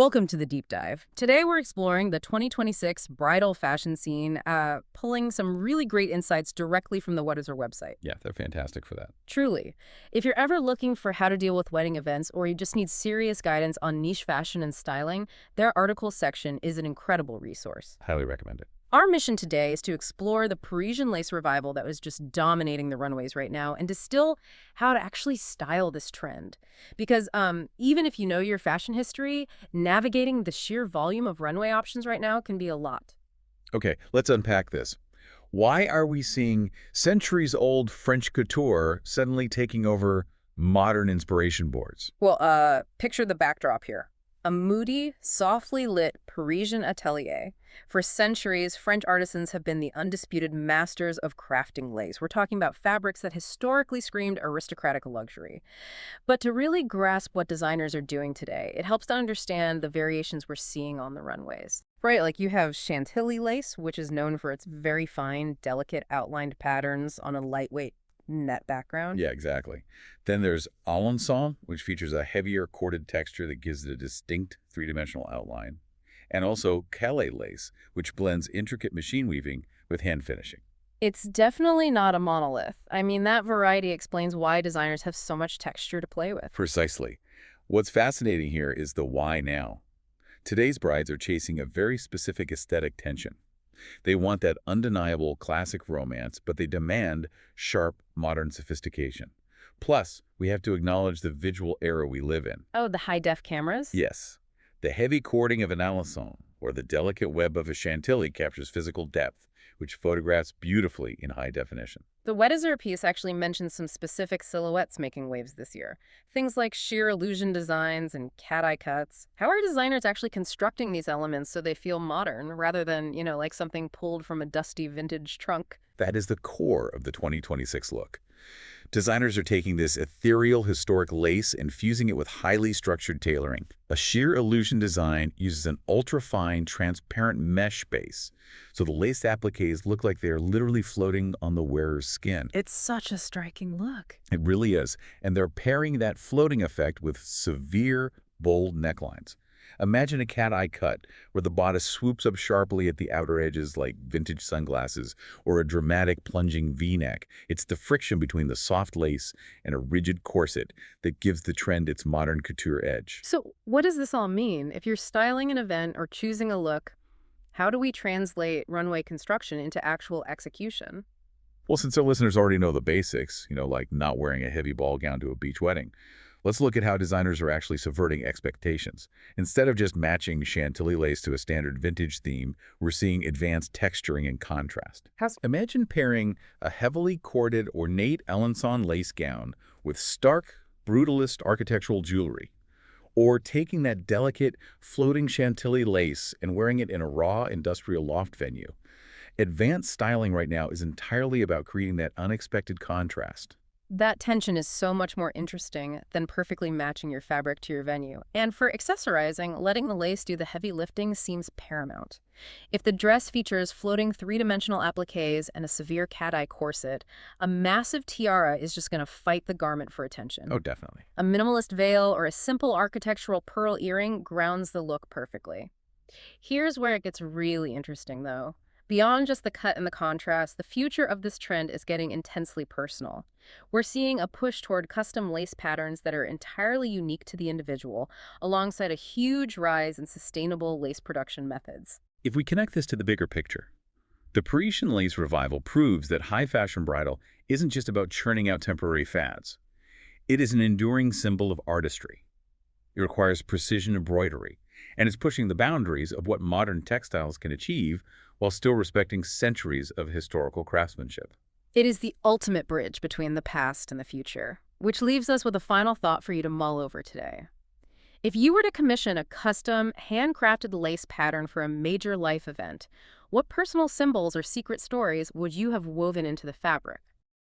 Welcome to the deep dive. Today we're exploring the 2026 bridal fashion scene, pulling some really great insights directly from the Weddizer website. Yeah, they're fantastic for that. Truly. If you're ever looking for how to deal with wedding events or you just need serious guidance on niche fashion and styling, their article section is an incredible resource. Highly recommend it. Our mission today is to explore the Parisian Lace Revival that was just dominating the runways right now and distill how to actually style this trend. Because even if you know your fashion history, navigating the sheer volume of runway options right now can be a lot. Okay, let's unpack this. Why are we seeing centuries-old French couture suddenly taking over modern inspiration boards? Well, picture the backdrop here. A moody, softly lit Parisian atelier. For centuries, French artisans have been the undisputed masters of crafting lace. We're talking about fabrics that historically screamed aristocratic luxury. But to really grasp what designers are doing today, it helps to understand the variations we're seeing on the runways. Right, like you have Chantilly lace, which is known for its very fine, delicate outlined patterns on a lightweight net background. Yeah, exactly. Then there's Alençon, which features a heavier corded texture that gives it a distinct three-dimensional outline. And also Calais lace, which blends intricate machine weaving with hand finishing. It's definitely not a monolith. I mean, that variety explains why designers have so much texture to play with. Precisely. What's fascinating here is the why now. Today's brides are chasing a very specific aesthetic tension. They want that undeniable classic romance, but they demand sharp, modern sophistication. Plus, we have to acknowledge the visual era we live in. Oh, the high-def cameras? Yes, the heavy cording of an Alençon or the delicate web of a Chantilly captures physical depth, which photographs beautifully in high definition. The Weddizer piece actually mentions some specific silhouettes making waves this year. Things like sheer illusion designs and cat-eye cuts. How are designers actually constructing these elements so they feel modern rather than, like something pulled from a dusty vintage trunk? That is the core of the 2026 look. Designers are taking this ethereal historic lace and fusing it with highly structured tailoring. A sheer illusion design uses an ultra-fine, transparent mesh base, so the lace appliques look like they are literally floating on the wearer's skin. It's such a striking look. It really is, and they're pairing that floating effect with severe, bold necklines. Imagine a cat-eye cut, where the bodice swoops up sharply at the outer edges like vintage sunglasses, or a dramatic plunging V-neck. It's the friction between the soft lace and a rigid corset that gives the trend its modern couture edge. So what does this all mean? If you're styling an event or choosing a look, how do we translate runway construction into actual execution? Well, since our listeners already know the basics, like not wearing a heavy ball gown to a beach wedding, let's look at how designers are actually subverting expectations. Instead of just matching Chantilly lace to a standard vintage theme, we're seeing advanced texturing and contrast. Imagine pairing a heavily corded, ornate Alençon lace gown with stark, brutalist architectural jewelry, or taking that delicate, floating Chantilly lace and wearing it in a raw, industrial loft venue. Advanced styling right now is entirely about creating that unexpected contrast. That tension is so much more interesting than perfectly matching your fabric to your venue. And for accessorizing, letting the lace do the heavy lifting seems paramount. If the dress features floating three-dimensional appliques and a severe cat-eye corset, a massive tiara is just going to fight the garment for attention. Oh, definitely. A minimalist veil or a simple architectural pearl earring grounds the look perfectly. Here's where it gets really interesting, though. Beyond just the cut and the contrast, the future of this trend is getting intensely personal. We're seeing a push toward custom lace patterns that are entirely unique to the individual, alongside a huge rise in sustainable lace production methods. If we connect this to the bigger picture, the Parisian Lace Revival proves that high-fashion bridal isn't just about churning out temporary fads. It is an enduring symbol of artistry. It requires precision embroidery, and it's pushing the boundaries of what modern textiles can achieve while still respecting centuries of historical craftsmanship. It is the ultimate bridge between the past and the future, which leaves us with a final thought for you to mull over today. If you were to commission a custom, handcrafted lace pattern for a major life event, what personal symbols or secret stories would you have woven into the fabric?